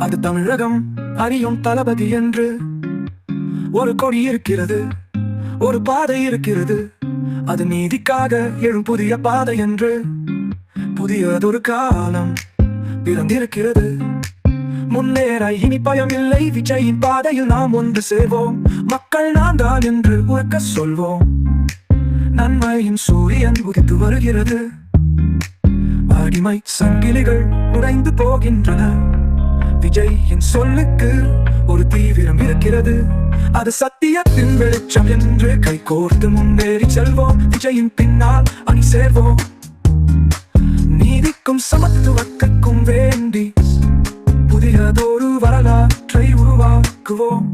அது தமிழகம் அறியும் தளபதி என்று. ஒரு கொடி இருக்கிறது, ஒரு பாதை இருக்கிறது, அது நீதிக்காக எழும் புதிய பாதை என்று. புதியதொரு காலம் பிறந்திருக்கிறது, முன்னேற இனி பயம் இல்லை. விஜயின் பாதையில் நாம் ஒன்று சேர்வோம், மக்கள் நான் தான் என்று உறக்க சொல்வோம். நன்மையின் சூரியன் உதித்து வருகிறது, அடிமை சங்கிலிகள் உடைந்து போகின்றன. விஜயின் சொல்லுக்கு ஒரு தீவிரம் இருக்கிறது, அது சத்தியத்தின் வெளிச்சம் என்று. கை கோர்த்து முன்னேறி செல்வோம், விஜயின் பின்னால் அணி சேர்வோம். நீதிக்கும் சமத்துவத்துக்கும் வேண்டி புதியதொரு வரலாற்றை உருவாக்குவோம்.